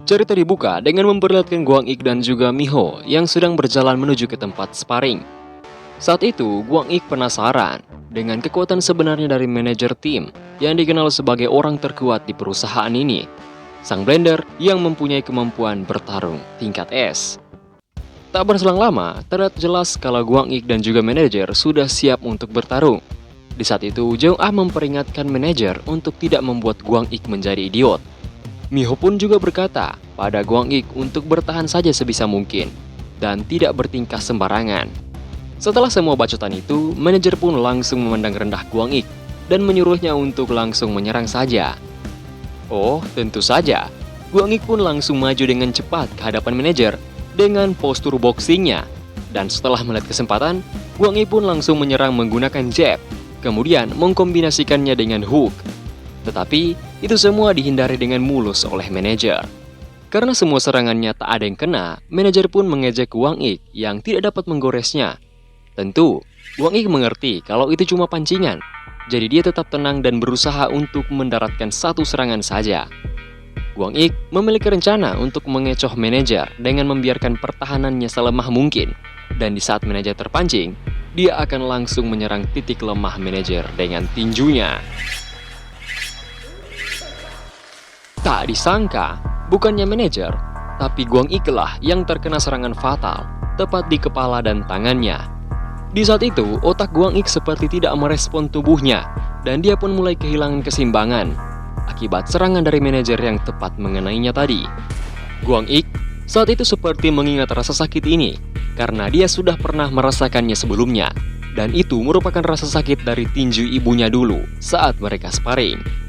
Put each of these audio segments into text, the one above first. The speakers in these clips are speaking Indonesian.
Cerita dibuka dengan memperlihatkan Guang Ik dan juga Miho yang sedang berjalan menuju ke tempat sparring. Saat itu, Guang Ik penasaran dengan kekuatan sebenarnya dari manajer tim yang dikenal sebagai orang terkuat di perusahaan ini, sang blender yang mempunyai kemampuan bertarung tingkat S. Tak berselang lama, terlihat jelas kalau Guang Ik dan juga manajer sudah siap untuk bertarung. Di saat itu, Jong Ah memperingatkan manajer untuk tidak membuat Guang Ik menjadi idiot. Miho pun juga berkata pada Guang Ik untuk bertahan saja sebisa mungkin dan tidak bertingkah sembarangan. Setelah semua bacotan itu, manajer pun langsung memandang rendah Guang Ik dan menyuruhnya untuk langsung menyerang saja. Oh, tentu saja. Guang Ik pun langsung maju dengan cepat ke hadapan manajer dengan postur boxingnya. Dan setelah melihat kesempatan, Guang Ik pun langsung menyerang menggunakan jab, kemudian mengkombinasikannya dengan hook. Tetapi, itu semua dihindari dengan mulus oleh manajer. Karena semua serangannya tak ada yang kena, manajer pun mengejek Guang Ik yang tidak dapat menggoresnya. Tentu, Guang Ik mengerti kalau itu cuma pancingan, jadi dia tetap tenang dan berusaha untuk mendaratkan satu serangan saja. Guang Ik memiliki rencana untuk mengecoh manajer dengan membiarkan pertahanannya selemah mungkin. Dan di saat manajer terpancing, dia akan langsung menyerang titik lemah manajer dengan tinjunya. Tak disangka, bukannya manajer, tapi Guang Ik lah yang terkena serangan fatal, tepat di kepala dan tangannya. Di saat itu, otak Guang Ik seperti tidak merespon tubuhnya, dan dia pun mulai kehilangan keseimbangan, akibat serangan dari manajer yang tepat mengenainya tadi. Guang Ik saat itu seperti mengingat rasa sakit ini, karena dia sudah pernah merasakannya sebelumnya, dan itu merupakan rasa sakit dari tinju ibunya dulu saat mereka sparring.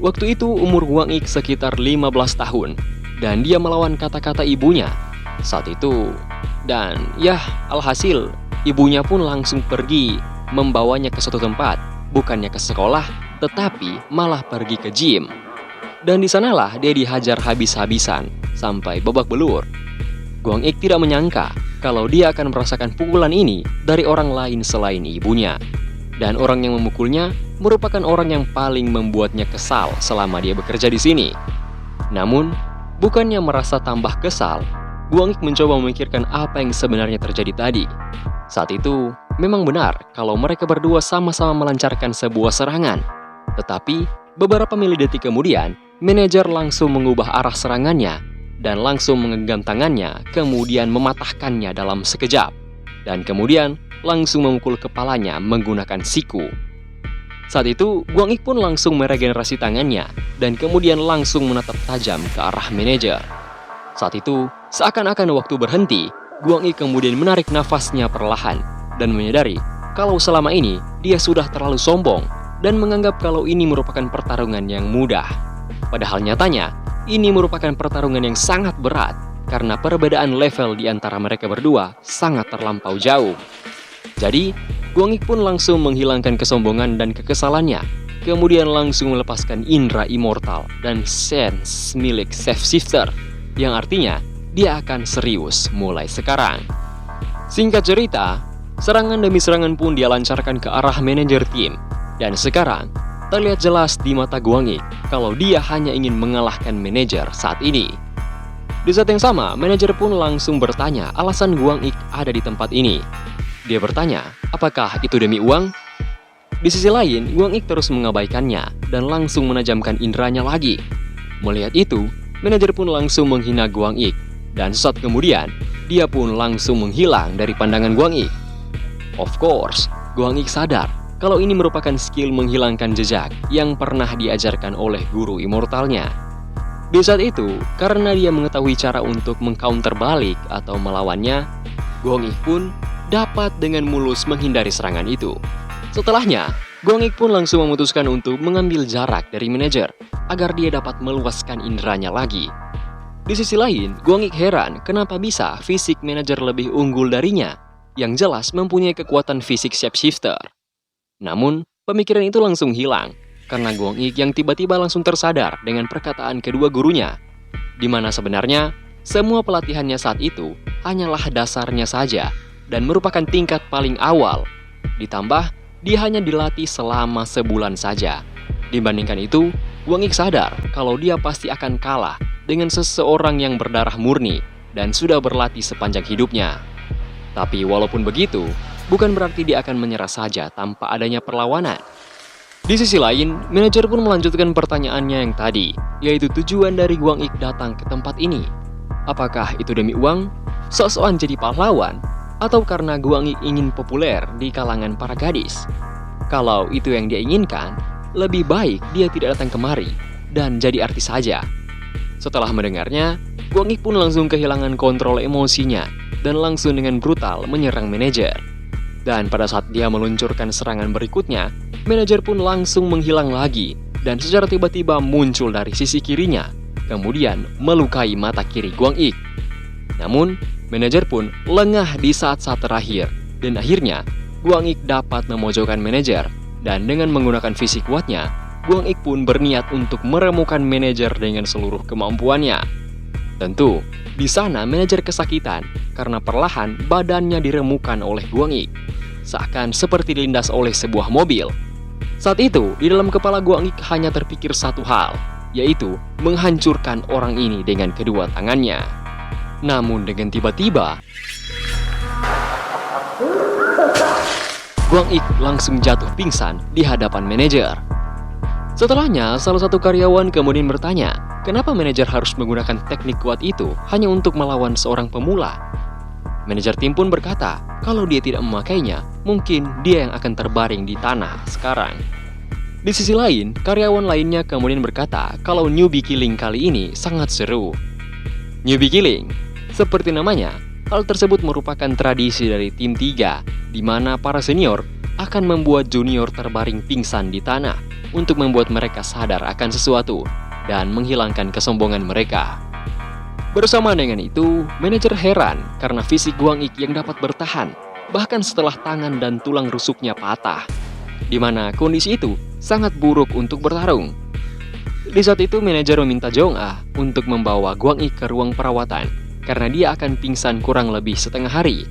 Waktu itu umur Guang Ik sekitar 15 tahun dan dia melawan kata-kata ibunya saat itu. Dan ya, alhasil ibunya pun langsung pergi membawanya ke suatu tempat, bukannya ke sekolah, tetapi malah pergi ke gym. Dan di sanalah dia dihajar habis-habisan sampai babak belur. Guang Ik tidak menyangka kalau dia akan merasakan pukulan ini dari orang lain selain ibunya. Dan orang yang memukulnya merupakan orang yang paling membuatnya kesal selama dia bekerja di sini. Namun, bukannya merasa tambah kesal, Guang Ik mencoba memikirkan apa yang sebenarnya terjadi tadi. Saat itu, memang benar kalau mereka berdua sama-sama melancarkan sebuah serangan. Tetapi, beberapa milidetik kemudian, manajer langsung mengubah arah serangannya dan langsung menggenggam tangannya, kemudian mematahkannya dalam sekejap. Dan kemudian, langsung memukul kepalanya menggunakan siku. Saat itu, Guang Ik pun langsung meregenerasi tangannya dan kemudian langsung menatap tajam ke arah manajer. Saat itu, seakan-akan waktu berhenti, Guang Ik kemudian menarik nafasnya perlahan dan menyadari kalau selama ini dia sudah terlalu sombong dan menganggap kalau ini merupakan pertarungan yang mudah. Padahal nyatanya, ini merupakan pertarungan yang sangat berat karena perbedaan level di antara mereka berdua sangat terlampau jauh. Jadi, Guang Ik pun langsung menghilangkan kesombongan dan kekesalannya, kemudian langsung melepaskan indera immortal dan sense milik Shapeshifter, yang artinya dia akan serius mulai sekarang. Singkat cerita, serangan demi serangan pun dia lancarkan ke arah manajer tim, dan sekarang terlihat jelas di mata Guang Ik kalau dia hanya ingin mengalahkan manajer saat ini. Di saat yang sama, manajer pun langsung bertanya alasan Guang Ik ada di tempat ini. Dia bertanya, apakah itu demi uang? Di sisi lain, Guang Ik terus mengabaikannya dan langsung menajamkan inderanya lagi. Melihat itu, manajer pun langsung menghina Guang Ik. Dan sesaat kemudian, dia pun langsung menghilang dari pandangan Guang Ik. Of course, Guang Ik sadar kalau ini merupakan skill menghilangkan jejak yang pernah diajarkan oleh guru immortalnya. Di saat itu, karena dia mengetahui cara untuk mengcounter balik atau melawannya, Guang Ik pun dapat dengan mulus menghindari serangan itu. Setelahnya, Guang Ik pun langsung memutuskan untuk mengambil jarak dari manajer agar dia dapat meluaskan inderanya lagi. Di sisi lain, Guang Ik heran kenapa bisa fisik manajer lebih unggul darinya, yang jelas mempunyai kekuatan fisik Shapeshifter. Namun, pemikiran itu langsung hilang karena Guang Ik yang tiba-tiba langsung tersadar dengan perkataan kedua gurunya, di mana sebenarnya semua pelatihannya saat itu hanyalah dasarnya saja dan merupakan tingkat paling awal. Ditambah, dia hanya dilatih selama sebulan saja. Dibandingkan itu, Guang Ik sadar kalau dia pasti akan kalah dengan seseorang yang berdarah murni dan sudah berlatih sepanjang hidupnya. Tapi walaupun begitu, bukan berarti dia akan menyerah saja tanpa adanya perlawanan. Di sisi lain, manajer pun melanjutkan pertanyaannya yang tadi, yaitu tujuan dari Guang Ik datang ke tempat ini. Apakah itu demi uang, sok-sokan jadi pahlawan, atau karena Guang Ik ingin populer di kalangan para gadis? Kalau itu yang dia inginkan, lebih baik dia tidak datang kemari dan jadi artis saja. Setelah mendengarnya, Guang Ik pun langsung kehilangan kontrol emosinya dan langsung dengan brutal menyerang manajer. Dan pada saat dia meluncurkan serangan berikutnya, manajer pun langsung menghilang lagi dan secara tiba-tiba muncul dari sisi kirinya, kemudian melukai mata kiri Guang Ik. Namun, manajer pun lengah di saat-saat terakhir dan akhirnya Guang Ik dapat memojokkan manajer dan dengan menggunakan fisik kuatnya, Guang Ik pun berniat untuk meremukkan manajer dengan seluruh kemampuannya. Tentu, di sana manajer kesakitan karena perlahan badannya diremukkan oleh Guang Ik, seakan seperti dilindas oleh sebuah mobil. Saat itu, di dalam kepala Guang Ik hanya terpikir satu hal, yaitu menghancurkan orang ini dengan kedua tangannya. Namun dengan tiba-tiba, Guang Ik langsung jatuh pingsan di hadapan manajer. Setelahnya, salah satu karyawan kemudian bertanya, kenapa manajer harus menggunakan teknik kuat itu hanya untuk melawan seorang pemula? Manajer tim pun berkata, kalau dia tidak memakainya, mungkin dia yang akan terbaring di tanah sekarang. Di sisi lain, karyawan lainnya kemudian berkata kalau newbie killing kali ini sangat seru. Newbie killing, seperti namanya, hal tersebut merupakan tradisi dari tim 3, di mana para senior akan membuat junior terbaring pingsan di tanah untuk membuat mereka sadar akan sesuatu dan menghilangkan kesombongan mereka. Bersama dengan itu, manajer heran karena fisik Guang Ik yang dapat bertahan, bahkan setelah tangan dan tulang rusuknya patah, di mana kondisi itu sangat buruk untuk bertarung. Di saat itu, manajer meminta Jong Ah untuk membawa Guang Ik ke ruang perawatan karena dia akan pingsan kurang lebih setengah hari.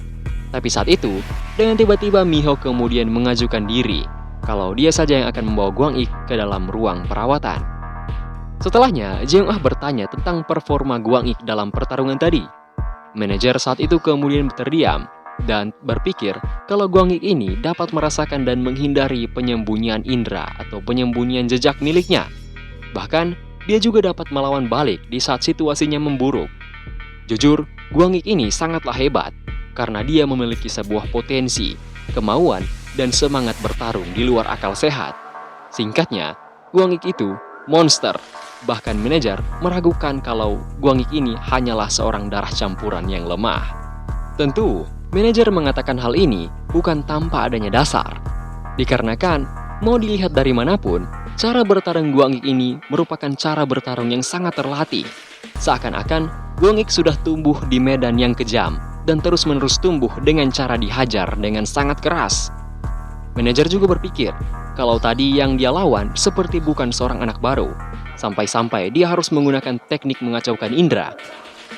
Tapi saat itu, dengan tiba-tiba Miho kemudian mengajukan diri kalau dia saja yang akan membawa Guang Ik ke dalam ruang perawatan. Setelahnya, Jeong Ah bertanya tentang performa Guang Ik dalam pertarungan tadi. Manajer saat itu kemudian terdiam dan berpikir kalau Guang Ik ini dapat merasakan dan menghindari penyembunyian indera atau penyembunyian jejak miliknya. Bahkan, dia juga dapat melawan balik di saat situasinya memburuk. Jujur, Guang Ik ini sangatlah hebat karena dia memiliki sebuah potensi, kemauan, dan semangat bertarung di luar akal sehat. Singkatnya, Guang Ik itu monster. Bahkan manajer meragukan kalau Guang Ik ini hanyalah seorang darah campuran yang lemah. Tentu, manajer mengatakan hal ini bukan tanpa adanya dasar. Dikarenakan, mau dilihat dari manapun, cara bertarung Guang Ik ini merupakan cara bertarung yang sangat terlatih. Seakan-akan, Guang Ik sudah tumbuh di medan yang kejam dan terus-menerus tumbuh dengan cara dihajar dengan sangat keras. Manajer juga berpikir kalau tadi yang dia lawan seperti bukan seorang anak baru, sampai-sampai dia harus menggunakan teknik mengacaukan indera,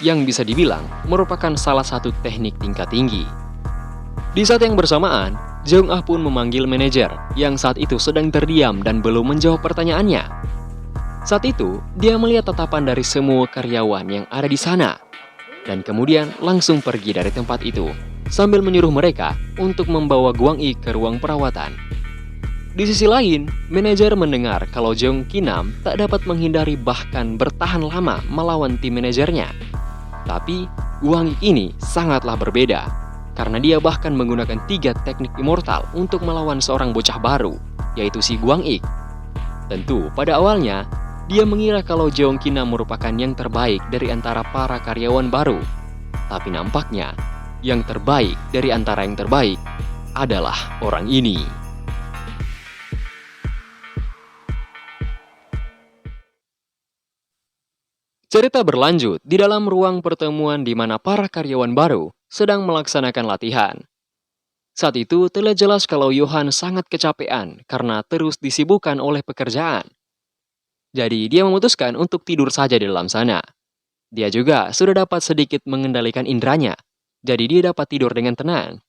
yang bisa dibilang merupakan salah satu teknik tingkat tinggi. Di saat yang bersamaan, Jeong Ah pun memanggil manajer yang saat itu sedang terdiam dan belum menjawab pertanyaannya. Saat itu, dia melihat tatapan dari semua karyawan yang ada di sana, dan kemudian langsung pergi dari tempat itu, sambil menyuruh mereka untuk membawa Guang Ik ke ruang perawatan. Di sisi lain, manajer mendengar kalau Jeong Ki-nam tak dapat menghindari bahkan bertahan lama melawan tim manajernya. Tapi, Guang Ik ini sangatlah berbeda, karena dia bahkan menggunakan 3 teknik immortal untuk melawan seorang bocah baru, yaitu si Guang Ik. Tentu, pada awalnya, dia mengira kalau Jeong Ki-nam merupakan yang terbaik dari antara para karyawan baru. Tapi nampaknya, yang terbaik dari antara yang terbaik adalah orang ini. Cerita berlanjut di dalam ruang pertemuan di mana para karyawan baru sedang melaksanakan latihan. Saat itu terlihat jelas kalau Johan sangat kecapean karena terus disibukkan oleh pekerjaan. Jadi dia memutuskan untuk tidur saja di dalam sana. Dia juga sudah dapat sedikit mengendalikan inderanya, jadi dia dapat tidur dengan tenang.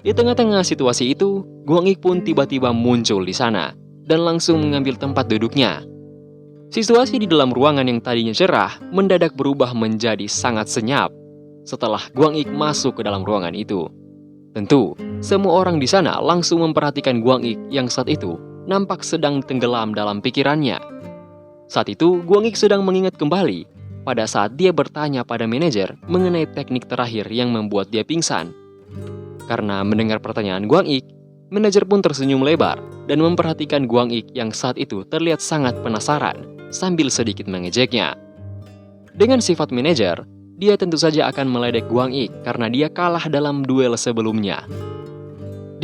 Di tengah-tengah situasi itu, Guang Ik pun tiba-tiba muncul di sana dan langsung mengambil tempat duduknya. Situasi di dalam ruangan yang tadinya cerah mendadak berubah menjadi sangat senyap setelah Guang Ik masuk ke dalam ruangan itu. Tentu, semua orang di sana langsung memperhatikan Guang Ik yang saat itu nampak sedang tenggelam dalam pikirannya. Saat itu, Guang Ik sedang mengingat kembali pada saat dia bertanya pada manajer mengenai teknik terakhir yang membuat dia pingsan. Karena mendengar pertanyaan Guang Ik, manajer pun tersenyum lebar dan memperhatikan Guang Ik yang saat itu terlihat sangat penasaran sambil sedikit mengejeknya. Dengan sifat manajer, dia tentu saja akan meledek Guang Ik karena dia kalah dalam duel sebelumnya.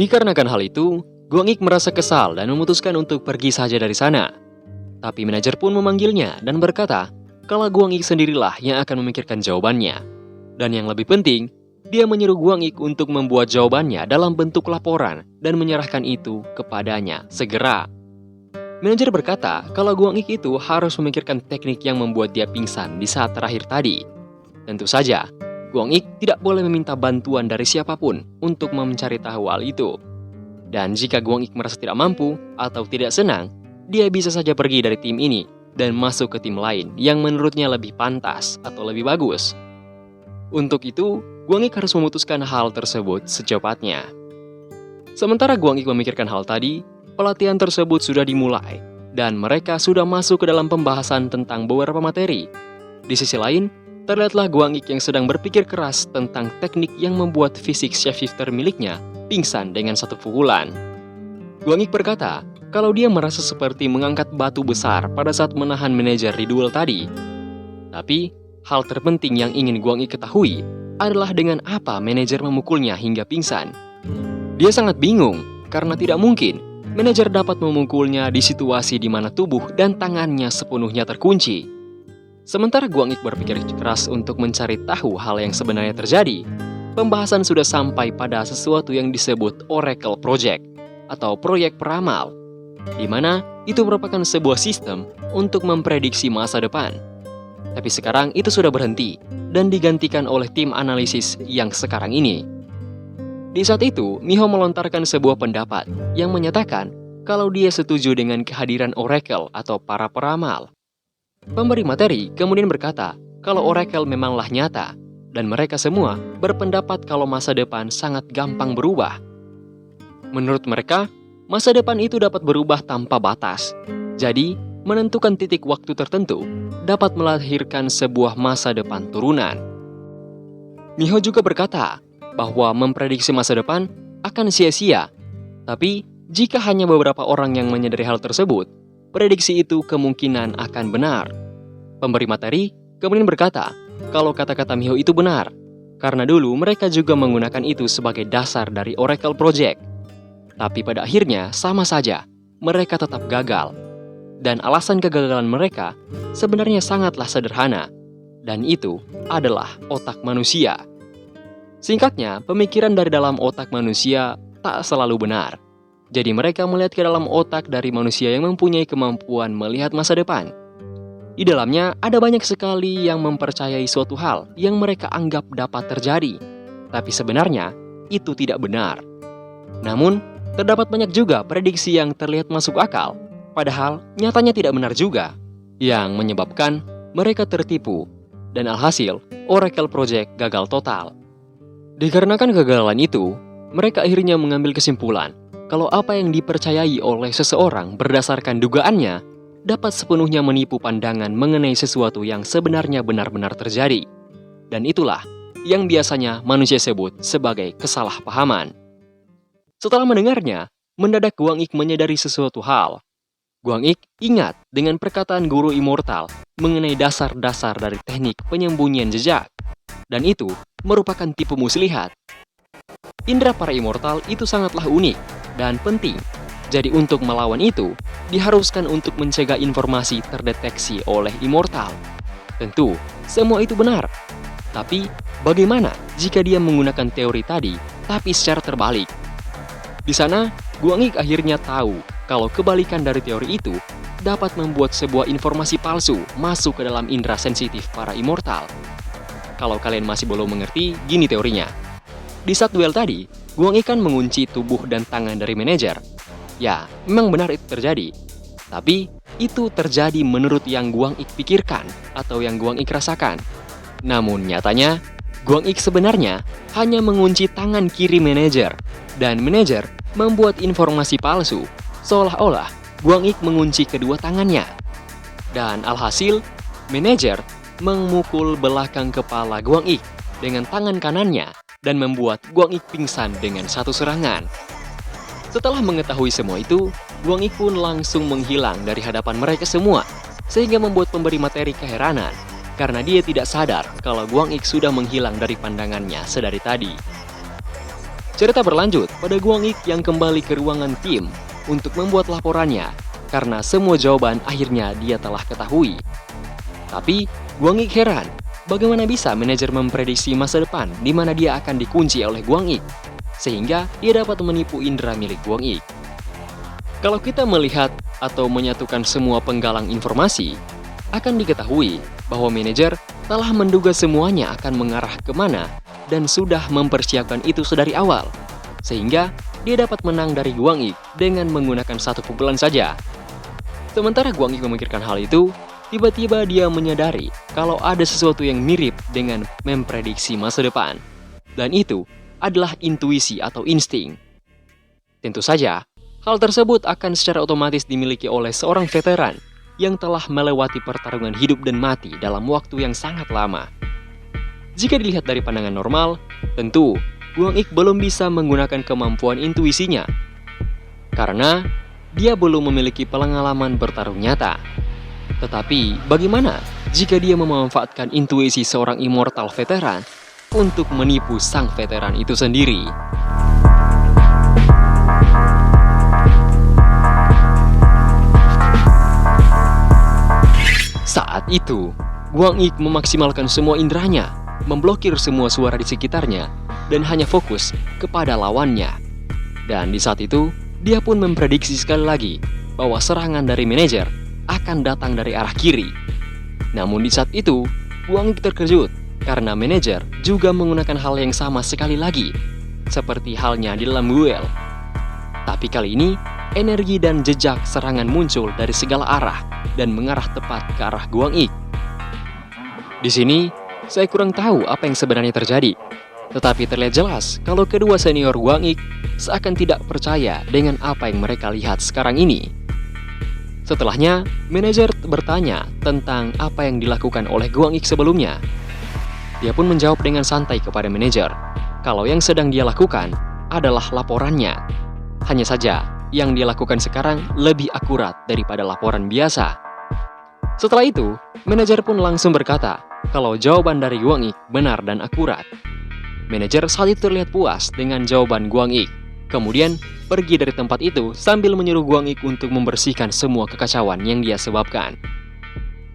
Dikarenakan hal itu, Guang Ik merasa kesal dan memutuskan untuk pergi saja dari sana. Tapi manajer pun memanggilnya dan berkata kalau Guang Ik sendirilah yang akan memikirkan jawabannya. Dan yang lebih penting, dia menyuruh Guang Ik untuk membuat jawabannya dalam bentuk laporan dan menyerahkan itu kepadanya segera. Manajer berkata kalau Guang Ik itu harus memikirkan teknik yang membuat dia pingsan di saat terakhir tadi. Tentu saja, Guang Ik tidak boleh meminta bantuan dari siapapun untuk mencari tahu hal itu. Dan jika Guang Ik merasa tidak mampu atau tidak senang, dia bisa saja pergi dari tim ini dan masuk ke tim lain yang menurutnya lebih pantas atau lebih bagus. Untuk itu, Guang Ik harus memutuskan hal tersebut secepatnya. Sementara Guang Ik memikirkan hal tadi, pelatihan tersebut sudah dimulai dan mereka sudah masuk ke dalam pembahasan tentang beberapa materi. Di sisi lain, terlihatlah Guang Ik yang sedang berpikir keras tentang teknik yang membuat fisik shapeshifter miliknya pingsan dengan satu pukulan. Guang Ik berkata kalau dia merasa seperti mengangkat batu besar pada saat menahan manajer di duel tadi. Tapi, hal terpenting yang ingin Guang Ik ketahui adalah dengan apa manajer memukulnya hingga pingsan. Dia sangat bingung karena tidak mungkin manajer dapat memukulnya di situasi di mana tubuh dan tangannya sepenuhnya terkunci. Sementara Guang Ik berpikir keras untuk mencari tahu hal yang sebenarnya terjadi, pembahasan sudah sampai pada sesuatu yang disebut Oracle Project atau proyek peramal, di mana itu merupakan sebuah sistem untuk memprediksi masa depan. Tapi sekarang itu sudah berhenti dan digantikan oleh tim analisis yang sekarang ini. Di saat itu, Miho melontarkan sebuah pendapat yang menyatakan kalau dia setuju dengan kehadiran Oracle atau para peramal. Pemberi materi kemudian berkata kalau Oracle memanglah nyata dan mereka semua berpendapat kalau masa depan sangat gampang berubah. Menurut mereka, masa depan itu dapat berubah tanpa batas. Jadi, menentukan titik waktu tertentu dapat melahirkan sebuah masa depan turunan. Miho juga berkata bahwa memprediksi masa depan akan sia-sia. Tapi, jika hanya beberapa orang yang menyadari hal tersebut, prediksi itu kemungkinan akan benar. Pemberi materi kemudian berkata kalau kata-kata Miho itu benar, karena dulu mereka juga menggunakan itu sebagai dasar dari Oracle Project. Tapi pada akhirnya sama saja, mereka tetap gagal. Dan alasan kegagalan mereka sebenarnya sangatlah sederhana, dan itu adalah otak manusia. Singkatnya, pemikiran dari dalam otak manusia tak selalu benar. Jadi mereka melihat ke dalam otak dari manusia yang mempunyai kemampuan melihat masa depan. Di dalamnya ada banyak sekali yang mempercayai suatu hal yang mereka anggap dapat terjadi. Tapi sebenarnya itu tidak benar. Namun, terdapat banyak juga prediksi yang terlihat masuk akal, padahal nyatanya tidak benar juga, yang menyebabkan mereka tertipu, dan alhasil Oracle Project gagal total. Dikarenakan kegagalan itu, mereka akhirnya mengambil kesimpulan kalau apa yang dipercayai oleh seseorang berdasarkan dugaannya dapat sepenuhnya menipu pandangan mengenai sesuatu yang sebenarnya benar-benar terjadi. Dan itulah yang biasanya manusia sebut sebagai kesalahpahaman. Setelah mendengarnya, mendadak Guang Ik menyadari sesuatu hal. Guang Ik ingat dengan perkataan guru immortal mengenai dasar-dasar dari teknik penyembunyian jejak. Dan itu merupakan tipu muslihat. Indra para immortal itu sangatlah unik dan penting. Jadi untuk melawan itu, diharuskan untuk mencegah informasi terdeteksi oleh immortal. Tentu, semua itu benar. Tapi, bagaimana jika dia menggunakan teori tadi, tapi secara terbalik? Di sana, Guang Ik akhirnya tahu kalau kebalikan dari teori itu dapat membuat sebuah informasi palsu masuk ke dalam indera sensitif para immortal. Kalau kalian masih belum mengerti, gini teorinya. Di saat duel tadi, Guang Ik kan mengunci tubuh dan tangan dari manajer. Ya, memang benar itu terjadi. Tapi, itu terjadi menurut yang Guang Ik pikirkan atau yang Guang Ik rasakan. Namun nyatanya, Guang Ik sebenarnya hanya mengunci tangan kiri manajer, dan manajer membuat informasi palsu, seolah-olah Guang Ik mengunci kedua tangannya. Dan alhasil, manajer memukul belakang kepala Guang Ik dengan tangan kanannya dan membuat Guang Ik pingsan dengan satu serangan. Setelah mengetahui semua itu, Guang Ik pun langsung menghilang dari hadapan mereka semua, sehingga membuat pemberi materi keheranan, karena dia tidak sadar kalau Guang Ik sudah menghilang dari pandangannya sedari tadi. Cerita berlanjut pada Guang Ik yang kembali ke ruangan tim untuk membuat laporannya, karena semua jawaban akhirnya dia telah ketahui. Tapi, Guang Ik heran, bagaimana bisa manajer memprediksi masa depan di mana dia akan dikunci oleh Guang Ik, sehingga dia dapat menipu indera milik Guang Ik. Kalau kita melihat atau menyatukan semua penggalang informasi, akan diketahui bahwa manajer telah menduga semuanya akan mengarah kemana dan sudah mempersiapkan itu sedari awal, sehingga dia dapat menang dari Guang Ik dengan menggunakan satu pukulan saja. Sementara Guang Ik memikirkan hal itu, tiba-tiba dia menyadari kalau ada sesuatu yang mirip dengan memprediksi masa depan, dan itu adalah intuisi atau insting. Tentu saja, hal tersebut akan secara otomatis dimiliki oleh seorang veteran yang telah melewati pertarungan hidup dan mati dalam waktu yang sangat lama. Jika dilihat dari pandangan normal, tentu Guang Ik belum bisa menggunakan kemampuan intuisinya, karena dia belum memiliki pengalaman bertarung nyata. Tetapi, bagaimana jika dia memanfaatkan intuisi seorang immortal veteran untuk menipu sang veteran itu sendiri? Saat itu, Guang Ik memaksimalkan semua inderanya, memblokir semua suara di sekitarnya, dan hanya fokus kepada lawannya. Dan di saat itu, dia pun memprediksi sekali lagi bahwa serangan dari manajer akan datang dari arah kiri. Namun di saat itu, Guang Ik terkejut karena manajer juga menggunakan hal yang sama sekali lagi, seperti halnya di dalam duel. Tapi kali ini, energi dan jejak serangan muncul dari segala arah dan mengarah tepat ke arah Guang Ik. Di sini, saya kurang tahu apa yang sebenarnya terjadi. Tetapi terlihat jelas kalau kedua senior Guang Ik seakan tidak percaya dengan apa yang mereka lihat sekarang ini. Setelahnya, manajer bertanya tentang apa yang dilakukan oleh Guang Ik sebelumnya. Dia pun menjawab dengan santai kepada manajer kalau yang sedang dia lakukan adalah laporannya. Hanya saja, yang dia lakukan sekarang lebih akurat daripada laporan biasa. Setelah itu, manajer pun langsung berkata kalau jawaban dari Guang Ik benar dan akurat. Manajer saat itu terlihat puas dengan jawaban Guang Ik. Kemudian, pergi dari tempat itu sambil menyuruh Guang Ik untuk membersihkan semua kekacauan yang dia sebabkan.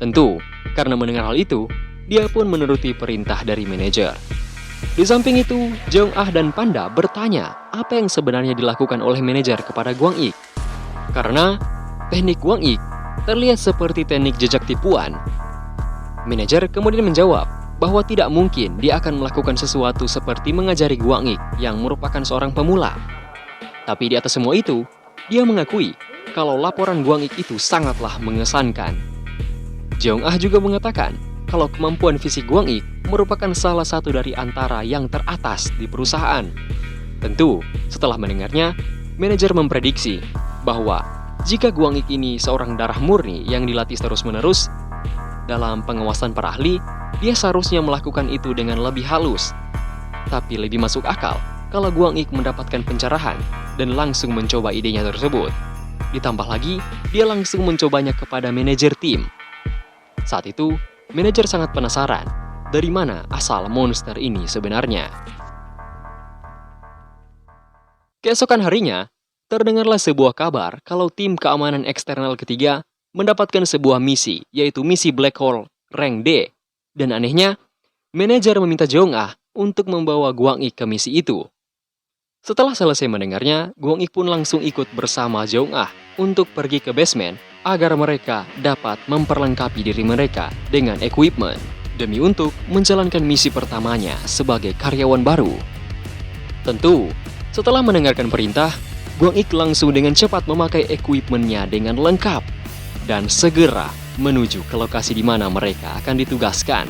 Tentu, karena mendengar hal itu, dia pun menuruti perintah dari manajer. Di samping itu, Jeong Ah dan Panda bertanya apa yang sebenarnya dilakukan oleh manajer kepada Guang Ik. Karena teknik Guang Ik terlihat seperti teknik jejak tipuan. Manajer kemudian menjawab bahwa tidak mungkin dia akan melakukan sesuatu seperti mengajari Guang Ik yang merupakan seorang pemula. Tapi di atas semua itu, dia mengakui kalau laporan Guang Ik itu sangatlah mengesankan. Jeong Ah juga mengatakan kalau kemampuan fisik Guang Ik merupakan salah satu dari antara yang teratas di perusahaan. Tentu, setelah mendengarnya, manajer memprediksi bahwa jika Guang Ik ini seorang darah murni yang dilatih terus-menerus, dalam pengawasan para ahli, dia seharusnya melakukan itu dengan lebih halus. Tapi lebih masuk akal kalau Guang Ik mendapatkan pencerahan dan langsung mencoba idenya tersebut. Ditambah lagi, dia langsung mencobanya kepada manajer tim. Saat itu, manajer sangat penasaran dari mana asal monster ini sebenarnya. Keesokan harinya, terdengarlah sebuah kabar kalau tim keamanan eksternal ketiga mendapatkan sebuah misi, yaitu misi Black Hole rank D. Dan anehnya, manajer meminta Jeong Ah untuk membawa Guang Ik ke misi itu. Setelah selesai mendengarnya, Guang Ik pun langsung ikut bersama Jeong Ah untuk pergi ke basement agar mereka dapat memperlengkapi diri mereka dengan equipment demi untuk menjalankan misi pertamanya sebagai karyawan baru. Tentu, setelah mendengarkan perintah, Guang Ik langsung dengan cepat memakai equipmentnya dengan lengkap. dan segera menuju ke lokasi di mana mereka akan ditugaskan.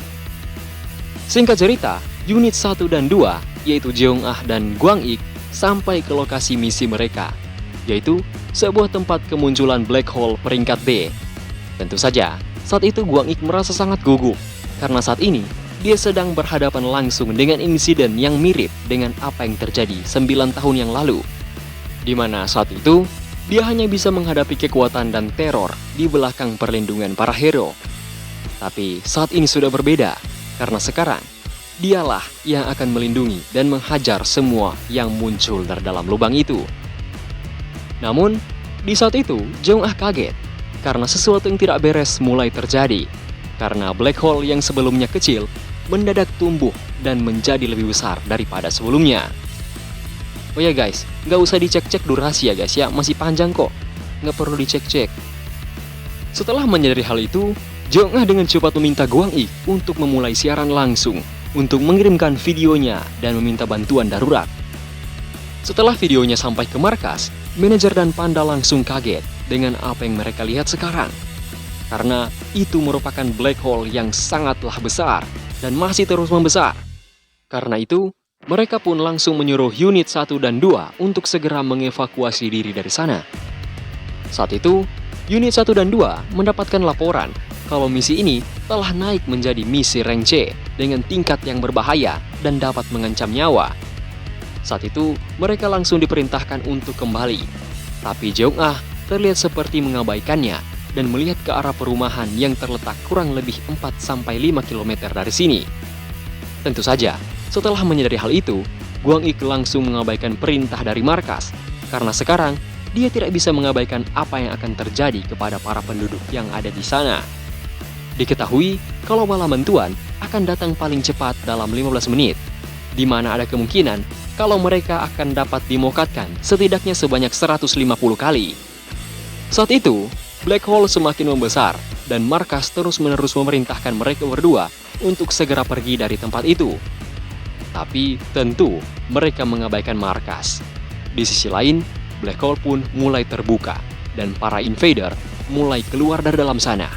Singkat cerita, unit 1 dan 2, yaitu Jeong-ah dan Gwang-ik, sampai ke lokasi misi mereka, yaitu sebuah tempat kemunculan black hole peringkat B. Tentu saja, saat itu Gwang-ik merasa sangat gugup, karena saat ini dia sedang berhadapan langsung dengan insiden yang mirip dengan apa yang terjadi 9 tahun yang lalu, di mana saat itu dia hanya bisa menghadapi kekuatan dan teror di belakang perlindungan para hero. Tapi saat ini sudah berbeda, karena sekarang dialah yang akan melindungi dan menghajar semua yang muncul dari dalam lubang itu. Namun, di saat itu Jeong-ah kaget karena sesuatu yang tidak beres mulai terjadi, karena black hole yang sebelumnya kecil mendadak tumbuh dan menjadi lebih besar daripada sebelumnya. Oh ya guys, nggak usah dicek-cek durasi ya guys ya, masih panjang kok, nggak perlu dicek-cek. Setelah menyadari hal itu, Jeong-ah dengan cepat meminta Gwang-ik untuk memulai siaran langsung untuk mengirimkan videonya dan meminta bantuan darurat. Setelah videonya sampai ke markas, manajer dan Panda langsung kaget dengan apa yang mereka lihat sekarang, karena itu merupakan black hole yang sangatlah besar dan masih terus membesar. Karena itu, mereka pun langsung menyuruh unit 1 dan 2 untuk segera mengevakuasi diri dari sana. Saat itu, unit 1 dan 2 mendapatkan laporan kalau misi ini telah naik menjadi misi rank C dengan tingkat yang berbahaya dan dapat mengancam nyawa. Saat itu, mereka langsung diperintahkan untuk kembali. Tapi Jeong-ah terlihat seperti mengabaikannya dan melihat ke arah perumahan yang terletak kurang lebih 4-5 km dari sini. Tentu saja, setelah menyadari hal itu, Gwang-ik langsung mengabaikan perintah dari markas, karena sekarang dia tidak bisa mengabaikan apa yang akan terjadi kepada para penduduk yang ada di sana. Diketahui kalau bala bantuan akan datang paling cepat dalam 15 menit, di mana ada kemungkinan kalau mereka akan dapat dimokatkan setidaknya sebanyak 150 kali. Saat itu, black hole semakin membesar dan markas terus-menerus memerintahkan mereka berdua untuk segera pergi dari tempat itu. Tapi tentu mereka mengabaikan markas. Di sisi lain, black hole pun mulai terbuka dan para invader mulai keluar dari dalam sana.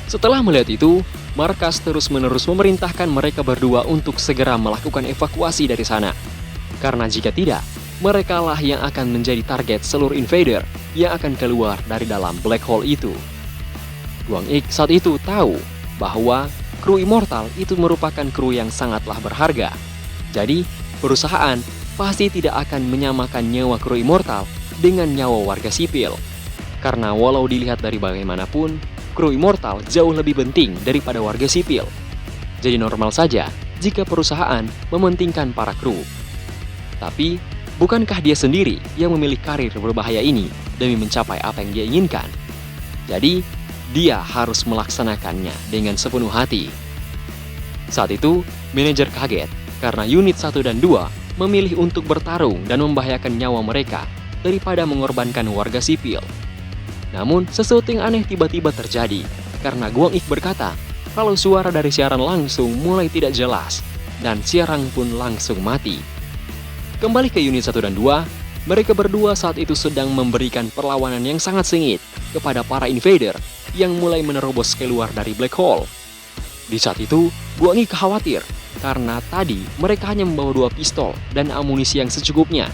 Setelah melihat itu, markas terus-menerus memerintahkan mereka berdua untuk segera melakukan evakuasi dari sana. Karena jika tidak, merekalah yang akan menjadi target seluruh invader yang akan keluar dari dalam black hole itu. Gwang-ik saat itu tahu bahwa kru immortal itu merupakan kru yang sangatlah berharga. Jadi, perusahaan pasti tidak akan menyamakan nyawa kru immortal dengan nyawa warga sipil. Karena walau dilihat dari bagaimanapun, kru immortal jauh lebih penting daripada warga sipil. Jadi normal saja jika perusahaan mementingkan para kru. Tapi, bukankah dia sendiri yang memilih karir berbahaya ini demi mencapai apa yang dia inginkan? Jadi, dia harus melaksanakannya dengan sepenuh hati. Saat itu, manajer kaget karena unit 1 dan 2 memilih untuk bertarung dan membahayakan nyawa mereka daripada mengorbankan warga sipil. Namun, sesuatu yang aneh tiba-tiba terjadi karena Gwang-ik berkata kalau suara dari siaran langsung mulai tidak jelas dan siaran pun langsung mati. Kembali ke unit 1 dan 2, mereka berdua saat itu sedang memberikan perlawanan yang sangat sengit kepada para invader yang mulai menerobos keluar dari black hole. Di saat itu, Gwang-ik khawatir karena tadi mereka hanya membawa 2 pistol dan amunisi yang secukupnya,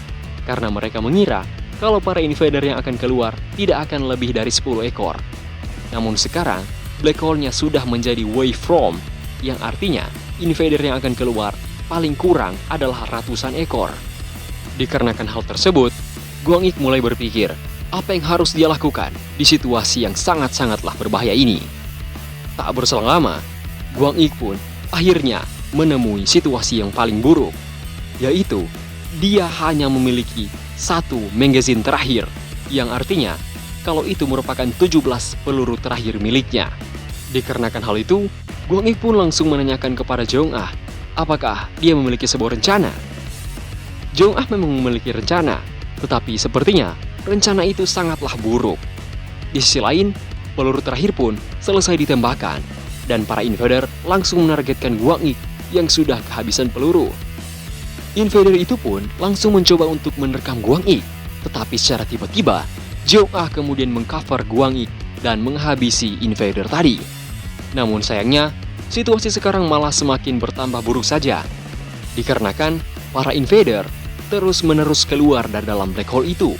karena mereka mengira kalau para invader yang akan keluar tidak akan lebih dari 10 ekor. Namun sekarang, black hole-nya sudah menjadi wavefront, yang artinya invader yang akan keluar paling kurang adalah ratusan ekor. Dikarenakan hal tersebut, Gwang-ik mulai berpikir apa yang harus dia lakukan di situasi yang sangat-sangatlah berbahaya ini. Tak berselang lama, Gwang-ik pun akhirnya menemui situasi yang paling buruk, yaitu dia hanya memiliki 1 magazine terakhir, yang artinya kalau itu merupakan 17 peluru terakhir miliknya. Dikarenakan hal itu, Gwang-ik pun langsung menanyakan kepada Jeong-ah apakah dia memiliki sebuah rencana. Jeong-ah memang memiliki rencana, tetapi sepertinya rencana itu sangatlah buruk. Di sisi lain, peluru terakhir pun selesai ditembakkan, dan para invader langsung menargetkan Gwang-ik yang sudah kehabisan peluru. Invader itu pun langsung mencoba untuk menerkam Gwang-ik, tetapi secara tiba-tiba, Jeong Ah kemudian mengcover Guang Ik dan menghabisi invader tadi. Namun sayangnya, situasi sekarang malah semakin bertambah buruk saja. Dikarenakan para invader terus-menerus keluar dari dalam black hole itu.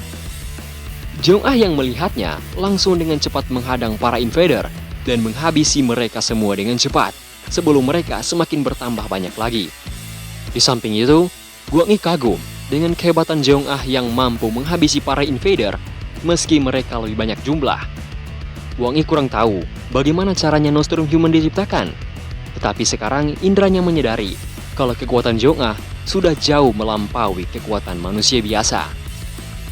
Jeong Ah yang melihatnya langsung dengan cepat menghadang para invader dan menghabisi mereka semua dengan cepat sebelum mereka semakin bertambah banyak lagi. Di samping itu, Guang Ik kagum dengan kehebatan Jeong Ah yang mampu menghabisi para invader meski mereka lebih banyak jumlah. Guang Ik kurang tahu bagaimana caranya Nostrum Human diciptakan, tetapi sekarang indranya menyadari kalau kekuatan Jeong Ah sudah jauh melampaui kekuatan manusia biasa.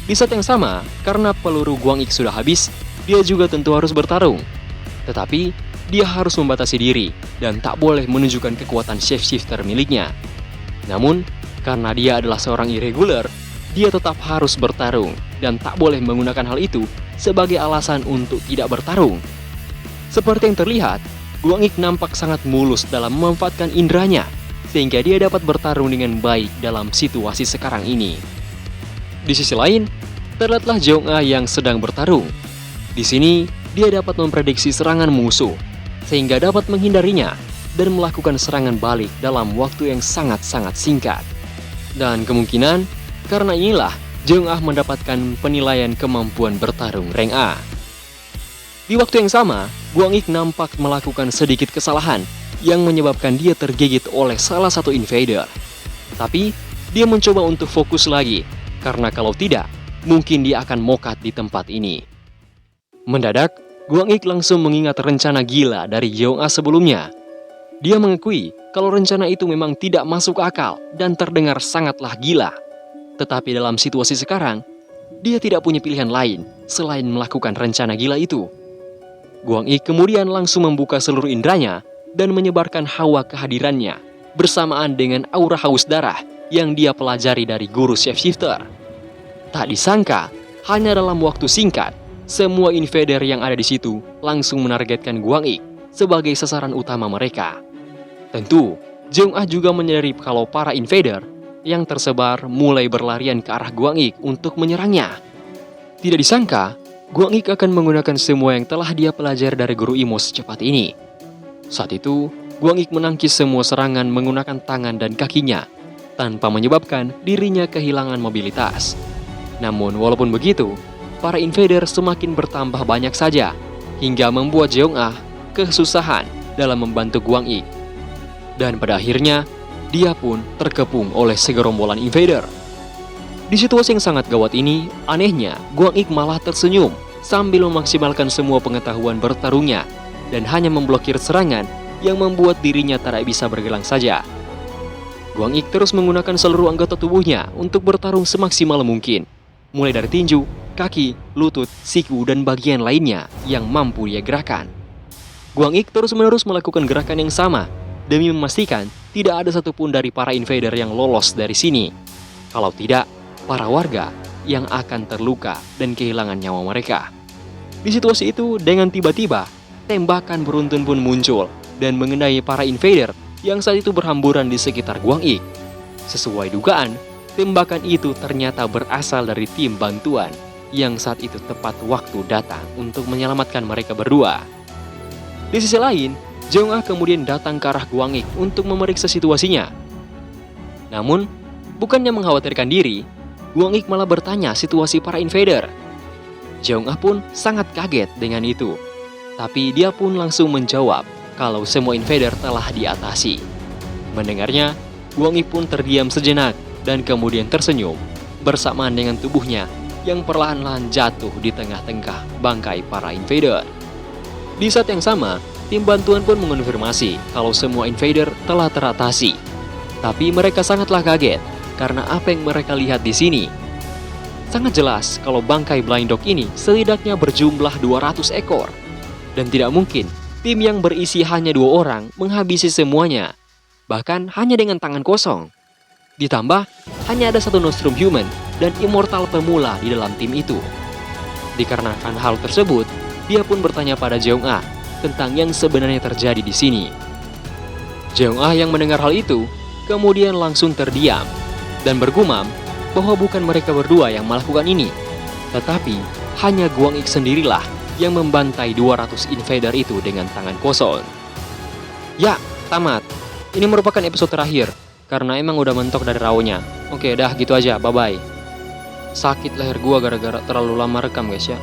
Di saat yang sama, karena peluru Guang Ik sudah habis, dia juga tentu harus bertarung. Tetapi, dia harus membatasi diri dan tak boleh menunjukkan kekuatan shapeshifter miliknya. Namun, karena dia adalah seorang irregular, dia tetap harus bertarung dan tak boleh menggunakan hal itu sebagai alasan untuk tidak bertarung. Seperti yang terlihat, Guang Ik nampak sangat mulus dalam memanfaatkan indranya, sehingga dia dapat bertarung dengan baik dalam situasi sekarang ini. Di sisi lain, terlihatlah Jeong Ah yang sedang bertarung. Di sini, dia dapat memprediksi serangan musuh, sehingga dapat menghindarinya dan melakukan serangan balik dalam waktu yang sangat-sangat singkat. Dan kemungkinan, karena inilah Jeong Ah mendapatkan penilaian kemampuan bertarung rank A. Di waktu yang sama, Guang Ik nampak melakukan sedikit kesalahan yang menyebabkan dia tergigit oleh salah satu invader. Tapi, dia mencoba untuk fokus lagi, karena kalau tidak, mungkin dia akan mokat di tempat ini. Mendadak, Guang Ik langsung mengingat rencana gila dari Jeong Ah sebelumnya. Dia mengakui kalau rencana itu memang tidak masuk akal dan terdengar sangatlah gila. Tetapi dalam situasi sekarang, dia tidak punya pilihan lain selain melakukan rencana gila itu. Guang Ik kemudian langsung membuka seluruh indranya dan menyebarkan hawa kehadirannya bersamaan dengan aura haus darah yang dia pelajari dari guru shapeshifter. Tak disangka, hanya dalam waktu singkat, semua invader yang ada di situ langsung menargetkan Guang Ik sebagai sasaran utama mereka. Tentu, Jeong Ah juga menyadari kalau para invader yang tersebar mulai berlarian ke arah Guang Ik untuk menyerangnya. Tidak disangka, Guang Ik akan menggunakan semua yang telah dia pelajari dari guru Imo secepat ini. Saat itu, Guang Ik menangkis semua serangan menggunakan tangan dan kakinya, tanpa menyebabkan dirinya kehilangan mobilitas. Namun walaupun begitu, para invader semakin bertambah banyak saja, hingga membuat Jeong Ah kesusahan dalam membantu Guang Ik. Dan pada akhirnya, dia pun terkepung oleh segerombolan invader. Di situasi yang sangat gawat ini, anehnya, Guang Ik malah tersenyum sambil memaksimalkan semua pengetahuan bertarungnya dan hanya memblokir serangan yang membuat dirinya tak bisa bergelang saja. Guang Ik terus menggunakan seluruh anggota tubuhnya untuk bertarung semaksimal mungkin, mulai dari tinju, kaki, lutut, siku, dan bagian lainnya yang mampu dia gerakan. Guang Ik terus-menerus melakukan gerakan yang sama demi memastikan tidak ada satupun dari para invader yang lolos dari sini. Kalau tidak, para warga yang akan terluka dan kehilangan nyawa mereka. Di situasi itu, dengan tiba-tiba, tembakan beruntun pun muncul dan mengenai para invader yang saat itu berhamburan di sekitar Guang Ik. Sesuai dugaan, tembakan itu ternyata berasal dari tim bantuan yang saat itu tepat waktu datang untuk menyelamatkan mereka berdua. Di sisi lain, Jeong Ah kemudian datang ke arah Guang Ik untuk memeriksa situasinya. Namun, bukannya mengkhawatirkan diri, Guang Ik malah bertanya situasi para invader. Jeong Ah pun sangat kaget dengan itu. Tapi dia pun langsung menjawab kalau semua invader telah diatasi. Mendengarnya, Guang Ik pun terdiam sejenak dan kemudian tersenyum bersamaan dengan tubuhnya yang perlahan-lahan jatuh di tengah-tengah bangkai para invader. Di saat yang sama, tim bantuan pun mengonfirmasi kalau semua invader telah teratasi. Tapi mereka sangatlah kaget karena apa yang mereka lihat di sini. Sangat jelas kalau bangkai Blind Dog ini setidaknya berjumlah 200 ekor. Dan tidak mungkin tim yang berisi hanya 2 orang menghabisi semuanya, bahkan hanya dengan tangan kosong. Ditambah, hanya ada 1 Nostrum Human dan Immortal pemula di dalam tim itu. Dikarenakan hal tersebut, dia pun bertanya pada Jeong Ah tentang yang sebenarnya terjadi di sini. Jeong Ah yang mendengar hal itu, kemudian langsung terdiam dan bergumam bahwa bukan mereka berdua yang melakukan ini, tetapi hanya Guang Ik sendirilah yang membantai 200 invader itu dengan tangan kosong. Ya, tamat. Ini merupakan episode terakhir, karena emang udah mentok dari rawnya. Oke, dah gitu aja, bye-bye. Sakit leher gua gara-gara terlalu lama rekam guys ya.